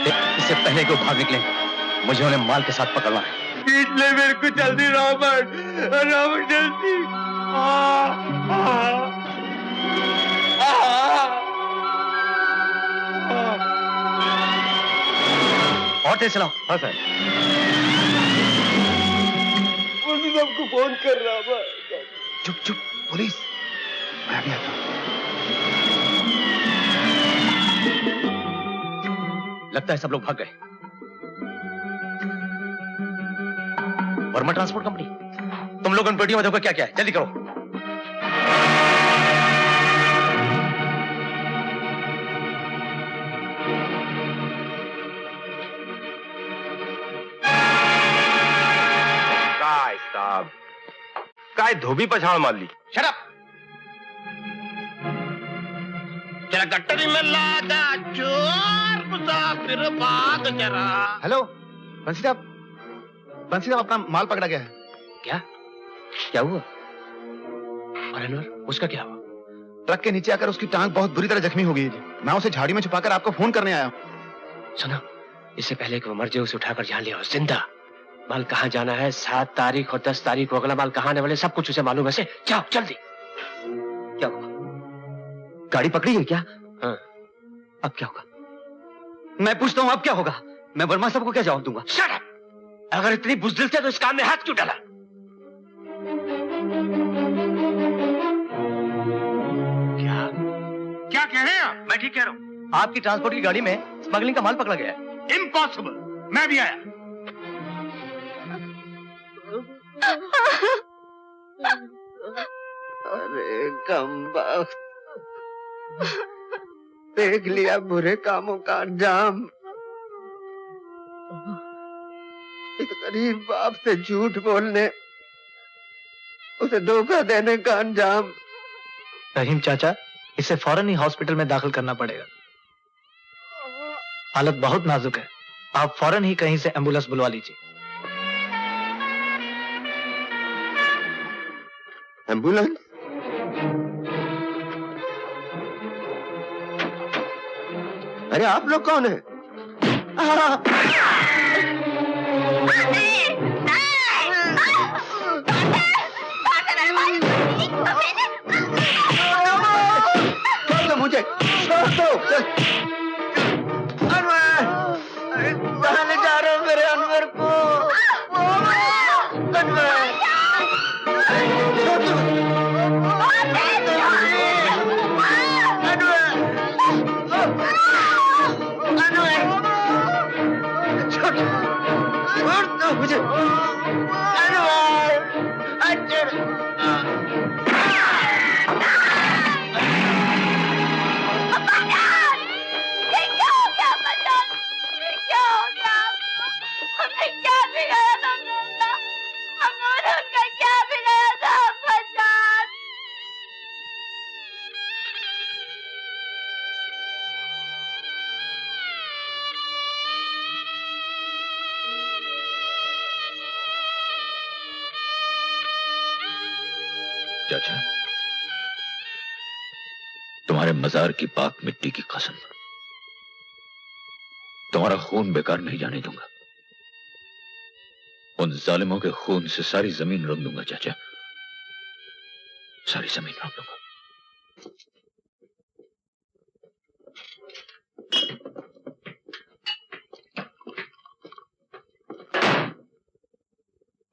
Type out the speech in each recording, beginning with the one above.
इससे पहले कि वो भाग निकले, मुझे उन्हें माल के साथ पकड़ना है। खींच ले मेरे को जल्दी रॉबर्ट, रॉबर्ट जल्दी। और तेज चलाओ। हाँ सर। उन सबको फोन कर रहा है। चुप चुप, पुलिस, मैं भी आता हूं। लगता है सब लोग भाग गए। वर्मा ट्रांसपोर्ट कंपनी, तुम लोग उन पेटियों में देखो क्या क्या है, जल्दी करो। काय साहब, काय धोबी पछाड़ मार ली। Shut up. जरा गट्टरी में लादा चोर मुसाफिर भाग जरा। हेलो बंसी साहब, बंसी साहब अपना माल पकड़ा गया है। क्या क्या हुआ? और अनवर, उसका क्या हुआ? ट्रक के नीचे आकर उसकी टांग बहुत बुरी तरह जख्मी हो गई है। मैं उसे झाड़ी में छुपाकर आपको फोन करने आया हूं। सुनो, इससे पहले कि वो मर जाए उसे उठाकर जान लिया जिंदा। माल कहाँ जाना है, 7 तारीख और 10 तारीख को अगला माल कहाँ आने वाले, सब कुछ उसे मालूम है। से जाओ जल्दी। क्या हुआ? गाड़ी पकड़ी है क्या? हाँ। अब क्या होगा? मैं पूछता हूं अब क्या होगा? मैं वर्मा साहब को क्या जवाब दूंगा? Shut up! अगर इतनी बुज़दिल थे तो इस काम में हाथ क्यों डाला? क्या कह रहे हैं आप? मैं ठीक कह रहा हूं। आपकी ट्रांसपोर्ट की गाड़ी में स्मगलिंग का माल पकड़ा गया है। इम्पॉसिबल, मैं भी आया। अरे कमबख्त, देख लिया बुरे कामों का अंजाम। इस गरीब बाप से झूठ बोलने, उसे धोखा देने का अंजाम। रहीम चाचा, इसे फौरन ही हॉस्पिटल में दाखिल करना पड़ेगा। हालत बहुत नाजुक है, आप फौरन ही कहीं से एम्बुलेंस बुलवा लीजिए। एम्बुलेंस? अरे आप लोग कौन है? छोड़ दो मुझे, छोड़ दो। अनवर, कहाँ ले जा रहे हो मेरे अनवर को? अनवर, छोड़ दो। छोड़ दो मुझे। अनवर, चाचा, तुम्हारे मजार की पाक मिट्टी की कसम, तुम्हारा खून बेकार नहीं जाने दूंगा। उन जालिमों के खून से सारी जमीन रंग दूंगा चाचा, सारी जमीन रंग दूंगा।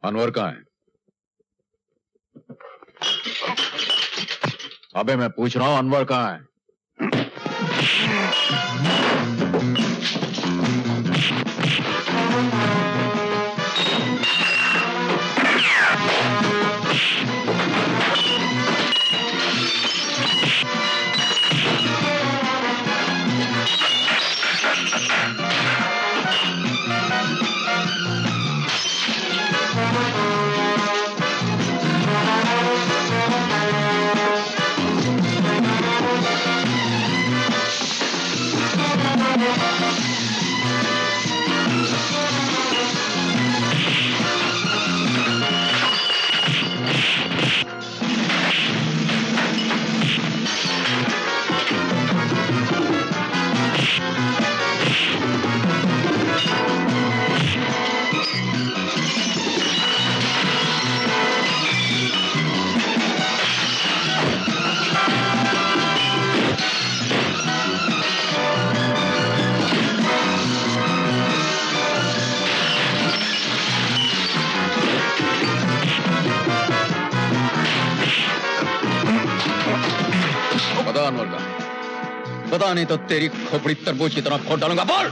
अनवर कहाँ है? अबे मैं पूछ रहा हूं, अनवर कहाँ है? पता नहीं तो तेरी खोपड़ी तरबूज की तरह फोड़ डालूंगा। बोल।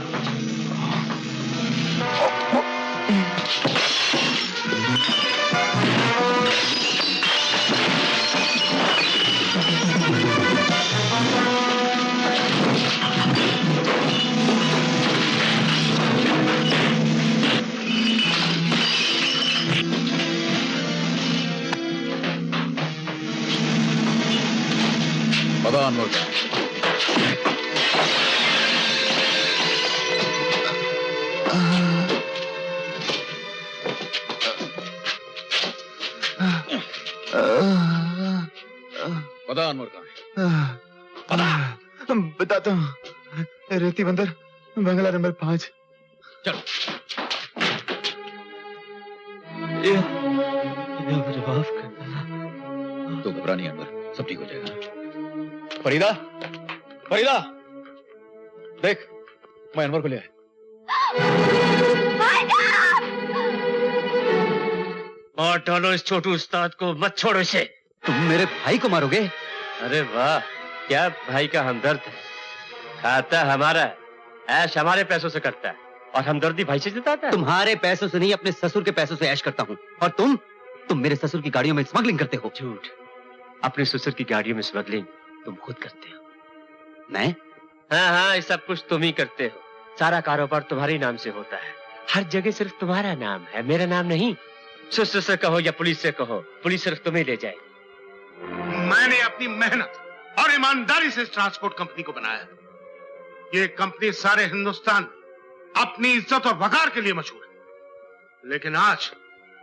पता अनवर का पता अनवर का बताता हूँ। रेती बंदर, बंगला नंबर 5। चलो। मुझे माफ कर। तो घबरा नहीं अनवर, सब ठीक हो जाएगा। फरीदा, फरीदा, देख मैं अनवर को ले आया। मार डालो इस छोटू उस्ताद को, मत छोड़ो इसे। तुम मेरे भाई को मारोगे? अरे वाह, क्या भाई का हमदर्द है। खाता हमारा है, ऐश हमारे पैसों से करता है और हमदर्दी भाई से जताता है। तुम्हारे पैसों से नहीं, अपने ससुर के पैसों से ऐश करता हूँ। और तुम मेरे ससुर की गाड़ियों में स्मगलिंग करते हो। झूठ। अपने ससुर की गाड़ियों में स्मगलिंग तुम खुद करते हो। मैं? हाँ, ये सब कुछ तुम ही करते हो। सारा कारोबार तुम्हारे नाम से होता है। हर जगह सिर्फ तुम्हारा नाम है, मेरा नाम नहीं। ससुर से कहो या पुलिस से कहो, पुलिस सिर्फ तुम्हें ले जाए। मैंने अपनी मेहनत और ईमानदारी से इस ट्रांसपोर्ट कंपनी को बनाया है। ये कंपनी सारे हिंदुस्तान में अपनी इज्जत और वकार के लिए मशहूर है, लेकिन आज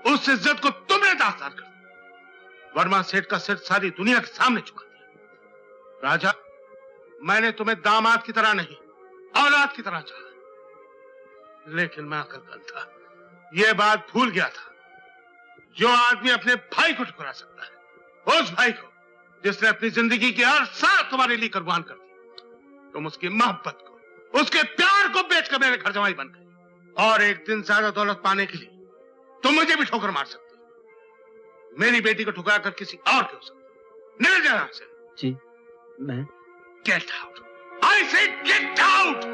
उस इज्जत को तुमने दास्तार कर दिया। वर्मा सेठ का सिर सारी दुनिया के सामने झुका दिया। राजा, मैंने तुम्हें दामाद की तरह नहीं, औलाद की तरह चाहा, लेकिन मैं अकलमंद था। यह बात भूल गया था, जो आदमी अपने भाई को ठुकरा सकता है, उस भाई को जिसने अपनी जिंदगी की हर सांस तुम्हारे लिए कुर्बान कर दी, तुम उसकी मोहब्बत को, उसके प्यार को बेचकर मेरे घर जमाई बन गए। और एक दिन ज्यादा दौलत पाने के लिए तुम मुझे भी ठोकर मार सकते हो। मेरी बेटी को ठुकरा कर किसी और के हो सकते। निकल जाना से। जी, मैं? गेट आउट, आई से गेट आउट।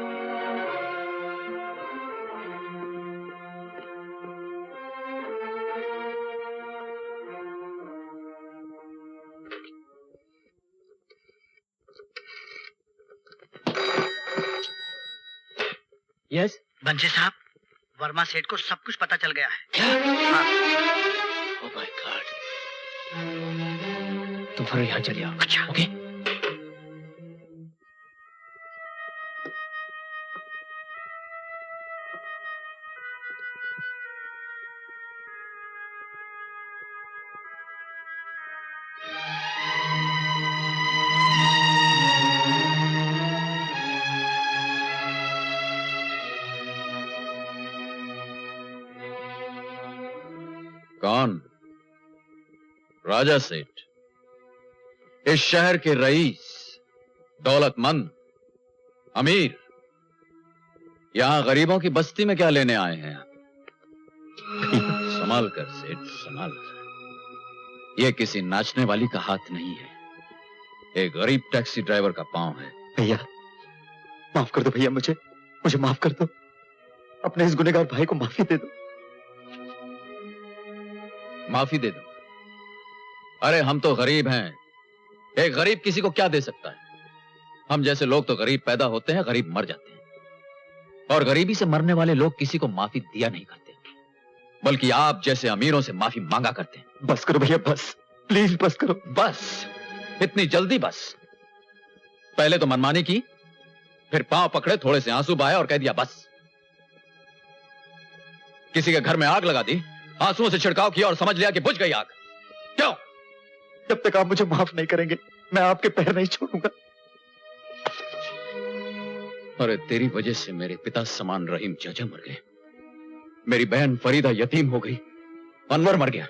यस बंसी साहब, वर्मा सेठ को सब कुछ पता चल गया है। Oh my God. तुम फिर यहाँ चले आओ। अच्छा, ओके। कौन? राजा सेठ, इस शहर के रईस, दौलतमंद, अमीर। यहां गरीबों की बस्ती में क्या लेने आए हैं आप? संभाल कर सेठ, संभाल कर। यह किसी नाचने वाली का हाथ नहीं है, एक गरीब टैक्सी ड्राइवर का पांव है। भैया माफ कर दो, भैया मुझे माफ कर दो। अपने इस गुनहगार भाई को माफी दे दो। माफी दे दो? अरे हम तो गरीब हैं। एक गरीब किसी को क्या दे सकता है? हम जैसे लोग तो गरीब पैदा होते हैं, गरीब मर जाते हैं। और गरीबी से मरने वाले लोग किसी को माफी दिया नहीं करते, बल्कि आप जैसे अमीरों से माफी मांगा करते हैं। बस करो भैया, बस, प्लीज बस करो। बस? इतनी जल्दी बस? पहले तो मनमानी की, फिर पांव पकड़े, थोड़े से आंसू बहाए और कह दिया बस। किसी के घर में आग लगा दी, आंसुओं से छिड़काव किया और समझ लिया कि बुझ गई आग। क्यों? जब तक आप मुझे माफ नहीं करेंगे, मैं आपके पैर नहीं छोड़ूंगा। अरे तेरी वजह से मेरे पिता समान रहीम चाचा मर गए, मेरी बहन फरीदा यतीम हो गई, अनवर मर गया।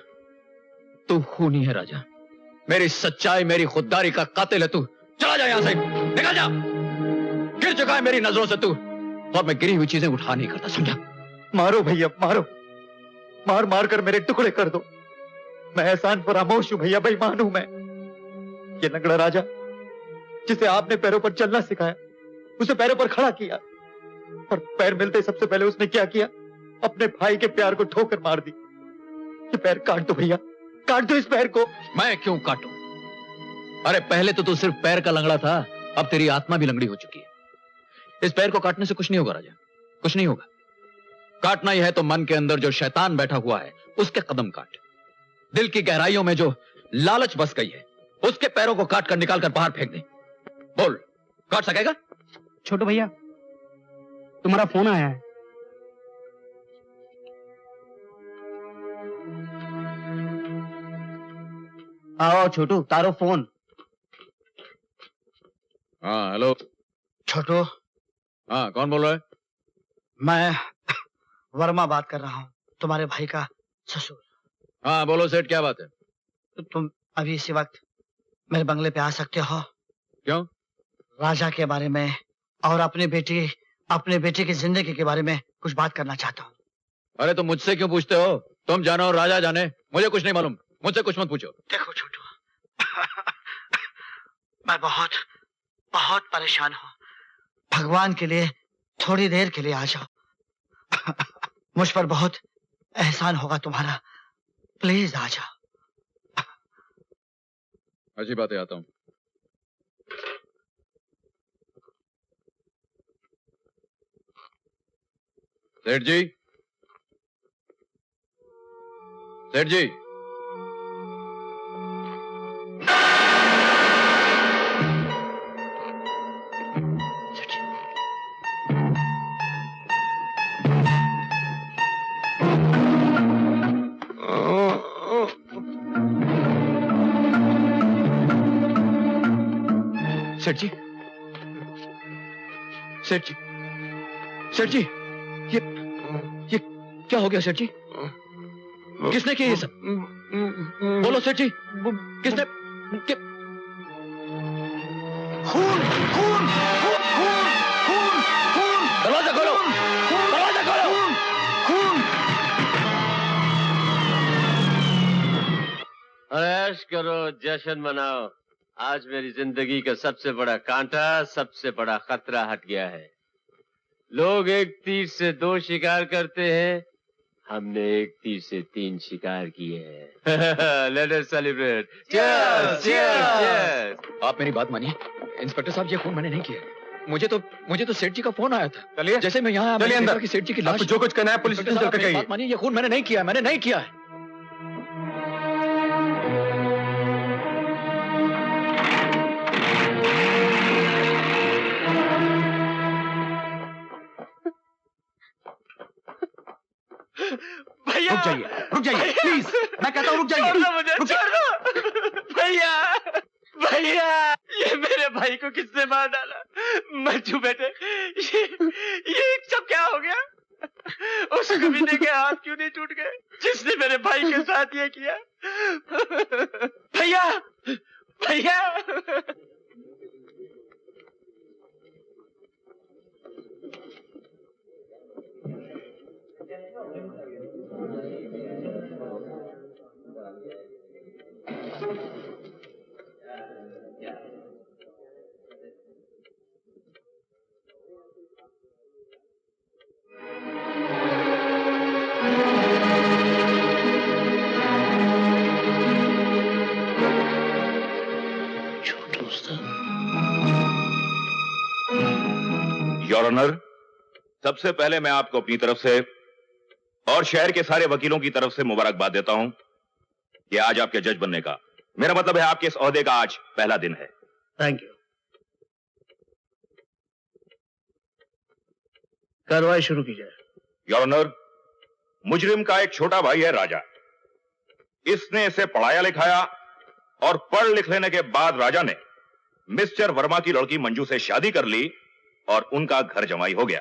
तू खूनी है राजा, मेरी सच्चाई, मेरी खुददारी का कातिल है तू। चला जा यहां से, निकल जा। गिर चुका है मेरी नजरों से तू, और मैं गिरी हुई चीजें उठा नहीं करता, समझा? मारो भैया, मारो, मार मार कर मेरे टुकड़े कर दो। मैं एहसान फरामोश हूं भैया, बेईमान हूं मैं। ये लंगड़ा राजा जिसे आपने पैरों पर चलना सिखाया, उसे पैरों पर खड़ा किया, और पैर मिलते ही सबसे पहले उसने क्या किया? अपने भाई के प्यार को ठोकर मार दी। ये पैर काट दो भैया, काट दो इस पैर को। मैं क्यों काटूं? अरे पहले तो तू सिर्फ पैर का लंगड़ा था, अब तेरी आत्मा भी लंगड़ी हो चुकी है। इस पैर को काटने से कुछ नहीं होगा राजा, कुछ नहीं होगा। काटना ही है तो मन के अंदर जो शैतान बैठा हुआ है उसके कदम काट। दिल की गहराइयों में जो लालच बस गई है उसके पैरों को काट कर निकाल कर बाहर फेंक दे। बोल, काट सकेगा? छोटू भैया, तुम्हारा फोन आया है। आओ छोटू, तारो फोन। हाँ हेलो। छोटू, हाँ कौन बोल रहा है? मैं वर्मा बात कर रहा हूँ, तुम्हारे भाई का ससुर। हाँ बोलो सेठ, क्या बात है? तुम अभी इसी वक्त मेरे बंगले पे आ सकते हो? क्यों? राजा के बारे में और अपने बेटे की जिंदगी के बारे में कुछ बात करना चाहता हूँ। अरे तो मुझसे क्यों पूछते हो? तुम जानो और राजा जाने, मुझे कुछ नहीं मालूम, मुझसे कुछ मत पूछो। देखो छोटू, मैं बहुत बहुत परेशान हूँ। भगवान के लिए थोड़ी देर के लिए आ जाओ। मुझ पर बहुत एहसान होगा तुम्हारा, प्लीज आ जाओ। अच्छी बात है, आता हूं। सेठ जी, सेठ जी, सेठ जी, सेठ जी, सेठ जी, ये क्या हो गया सेठ जी? किसने किया ये सब? बोलो सेठ जी, किसने? खून, खून, खून, खून, खून, खून, दरवाजा खोलो, दरवाजा खोलो, खून। ऐश करो, जश्न मनाओ। आज मेरी जिंदगी का सबसे बड़ा कांटा, सबसे बड़ा खतरा हट गया है। लोग एक तीर से 2 शिकार करते हैं, हमने एक तीर से 3 शिकार किए हैं। Let us celebrate. Cheers, cheers, cheers. आप मेरी बात मानिए इंस्पेक्टर साहब, ये खून मैंने नहीं किया। मुझे तो सेठ जी का फोन आया था। चलिए, जैसे मैं यहाँ चलिए अंदर। कि सेठ जी की लाश। आपको जो कुछ करना है पुलिस स्टेशन चल के कहिए। बात मानिए, ये खून मैंने नहीं किया, मैंने नहीं किया है। भैया, रुक जाइए प्लीज, मैं कहता हूँ रुक जाइए। मुझे छोड़ दो। भैया, भैया, ये मेरे भाई को किसने मार डाला? मंजू बेटे, ये सब क्या हो गया? उस कमीने के हाथ क्यों नहीं टूट गए जिसने मेरे भाई के साथ ये किया? भैया, भैया, योर ऑनर, सबसे पहले मैं आपको अपनी तरफ से और शहर के सारे वकीलों की तरफ से मुबारकबाद देता हूं कि आज आपके जज बनने का, मेरा मतलब है आपके इस ओहदे का आज पहला दिन है। Thank you. कार्रवाई शुरू की जाए। योर ऑनर, मुजरिम का एक छोटा भाई है राजा। इसने इसे पढ़ाया लिखाया और पढ़ लिख लेने के बाद राजा ने मिस्टर वर्मा की लड़की मंजू से शादी कर ली और उनका घर जमाई हो गया।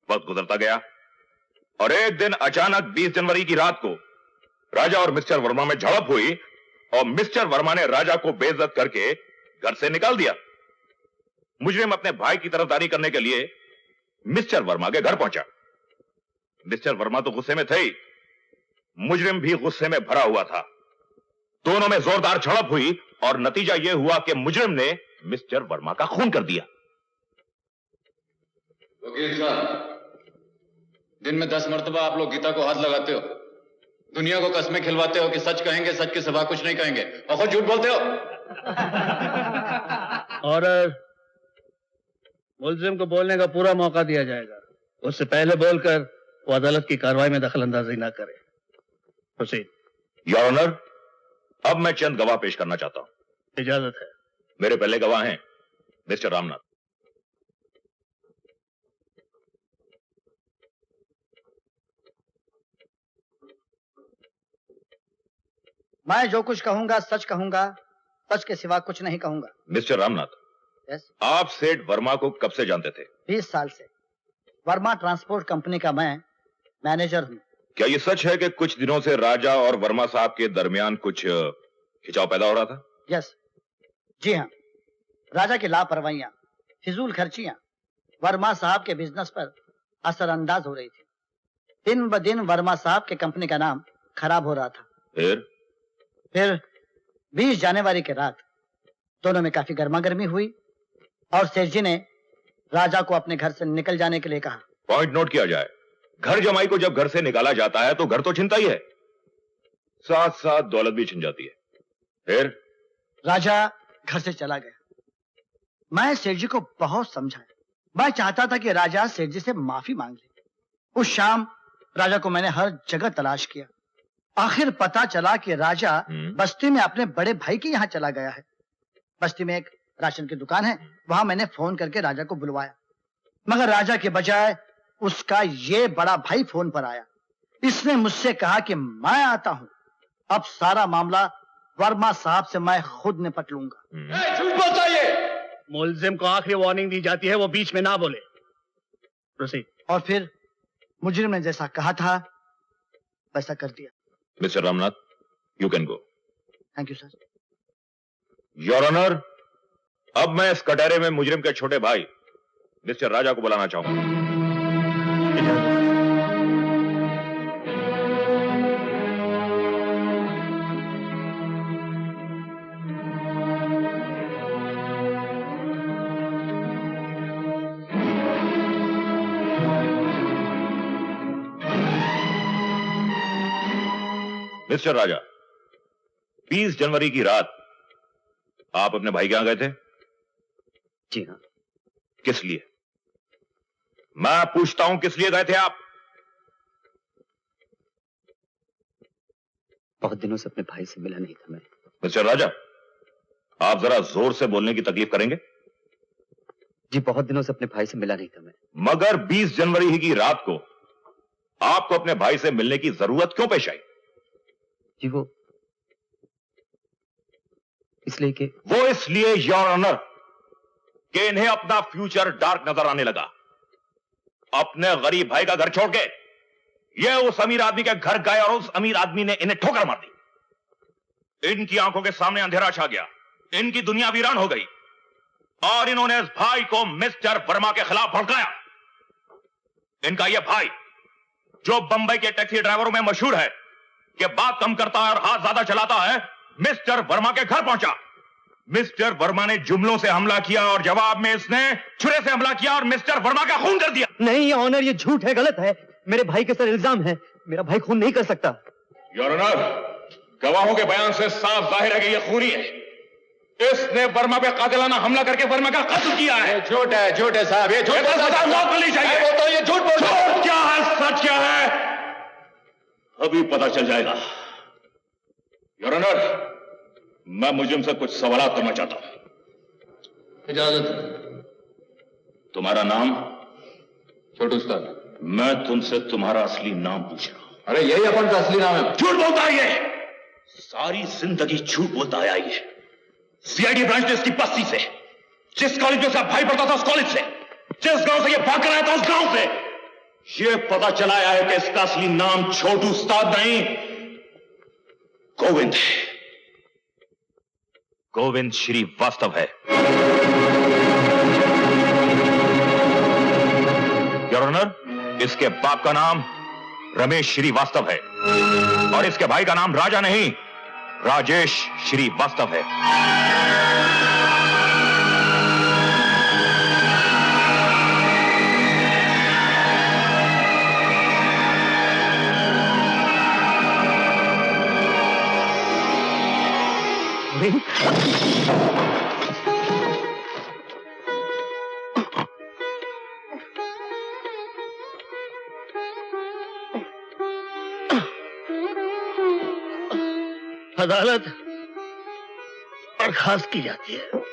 वक्त गुजरता गया और एक दिन अचानक 20 जनवरी की रात को राजा और मिस्टर वर्मा में झड़प हुई और मिस्टर वर्मा ने राजा को बेइज्जत करके घर से निकाल दिया। मुजरिम अपने भाई की तरफदारी करने के लिए मिस्टर वर्मा के घर पहुंचा। मिस्टर वर्मा तो गुस्से में थे ही, मुजरिम भी गुस्से में भरा हुआ था। दोनों में जोरदार झड़प हुई और नतीजा यह हुआ कि मुजरिम ने मिस्टर वर्मा का खून कर दिया। वकील साहब, दिन में 10 मरतबा आप लोग गीता को हाथ लगाते हो, दुनिया को कस्में खिलवाते हो कि सच कहेंगे, सच के सिवा कुछ नहीं कहेंगे, और खुद झूठ बोलते हो। और मुलजिम को बोलने का पूरा मौका दिया जाएगा, उससे पहले बोलकर वो अदालत की कार्रवाई में दखल अंदाजी ना करे। प्रोसीड। योर ऑनर, अब मैं चंद गवाह पेश करना चाहता हूं। इजाजत है। मेरे पहले गवाह हैं मिस्टर रामनाथ। मैं जो कुछ कहूंगा सच कहूंगा, सच के सिवा कुछ नहीं कहूंगा। Mister Ramnath, yes. आप सेठ वर्मा को कब से जानते थे? 20 साल से। वर्मा ट्रांसपोर्ट कंपनी का मैं मैनेजर हूँ। क्या ये सच है कि कुछ दिनों से राजा और वर्मा साहब के दरमियान कुछ खिंचाव पैदा हो रहा था? यस, जी हाँ। राजा की लापरवाहियां, फिजूल खर्चियां वर्मा साहब के बिजनेस पर असरअंदाज हो रही थी। दिन ब दिन वर्मा साहब के कंपनी का नाम खराब हो रहा था। फिर 20 जनवरी के रात दोनों में काफी गर्मागर्मी हुई और सेठ जी ने राजा को अपने घर से निकल जाने के लिए कहा। पॉइंट नोट किया जाए, घर जमाई को जब घर से निकाला जाता है तो घर तो छिनता ही है, साथ साथ दौलत भी छिन जाती है। फिर राजा घर से चला गया। मैं सेठ जी को बहुत समझाया। मैं चाहता था कि राजा सेठ जी से माफी मांग ले। उस शाम राजा को मैंने हर जगह तलाश किया। आखिर पता चला कि राजा बस्ती में अपने बड़े भाई के यहाँ चला गया है। बस्ती में एक राशन की दुकान है, वहां मैंने फोन करके राजा को बुलवाया, मगर राजा के बजाय उसका ये बड़ा भाई फोन पर आया। इसने मुझसे कहा कि मैं आता हूं, अब सारा मामला वर्मा साहब से मैं खुद निपट लूंगा। झूठ बोलता है ये। मुलजिम को आखिरी वार्निंग दी जाती है, वो बीच में ना बोले। प्रोसीड। और फिर मुजरिम ने जैसा कहा था वैसा कर दिया। Mister Ramnath, you can go. Thank you sir. Your honour, अब मैं इस कटहरे में मुजरिम के छोटे भाई मिस्टर राजा को बुलाना चाहूंगा। मिस्टर राजा, 20 जनवरी की रात आप अपने भाई के यहां गए थे? जी हाँ। किस लिए? मैं पूछता हूं किस लिए गए थे आप? बहुत दिनों से अपने भाई से मिला नहीं था मैं। मिस्टर राजा, आप जरा जोर से बोलने की तकलीफ करेंगे? जी, बहुत दिनों से अपने भाई से मिला नहीं था मैं। मगर 20 जनवरी ही की रात को आपको अपने भाई से मिलने की जरूरत क्यों पेश आई? जी, वो इसलिए योर ऑनर कि इन्हें अपना फ्यूचर डार्क नजर आने लगा। अपने गरीब भाई का घर छोड़ के ये उस अमीर आदमी के घर गए और उस अमीर आदमी ने इन्हें ठोकर मार दी। इनकी आंखों के सामने अंधेरा छा गया, इनकी दुनिया वीरान हो गई और इन्होंने इस भाई को मिस्टर वर्मा के खिलाफ भड़काया। इनका यह भाई जो बंबई के टैक्सी ड्राइवरों में मशहूर है कि बात कम करता है और हाथ ज्यादा चलाता है, मिस्टर वर्मा के घर पहुंचा। मिस्टर वर्मा ने जुमलों से हमला किया और जवाब में इसने छुरे से हमला किया और मिस्टर वर्मा का खून कर दिया। नहीं ऑनर, ये झूठ है, गलत है। मेरे भाई के सर इल्जाम है, मेरा भाई खून नहीं कर सकता। योर ऑनर, गवाहों के बयान से साफ जाहिर है कि यह खूनी है। इसने वर्मा पे कातिलाना हमला करके वर्मा का कत्ल किया है। झूठ है साहब, ये झूठ सजा मौत मिलनी चाहिए। वो तो ये झूठ बोल रहा है। क्या है, सच क्या है, अभी पता चल जाएगा। योर ऑनर, मैं मुजरिम से कुछ सवाल करना चाहता हूं। इजाजत। तुम्हारा नाम? छोटू उस्ताद। मैं तुमसे तुम्हारा असली नाम पूछ रहा हूं। अरे यही अपन का असली नाम है। झूठ बोलता है ये, सारी जिंदगी झूठ बोलता आया ये। सीआईडी ब्रांच ने इसकी बस्ती से, जिस कॉलेज में उसका भाई पढ़ता था उस कॉलेज से, जिस गांव से ये भाग कर आया था उस गांव से, ये पता चलाया है कि इसका असली नाम छोटू उस्ताद नहीं, गोविंद है। गोविंद श्रीवास्तव है। योर ऑनर, इसके बाप का नाम रमेश श्रीवास्तव है और इसके भाई का नाम राजा नहीं, राजेश श्रीवास्तव है। अदालत बर्खास्त की जाती है।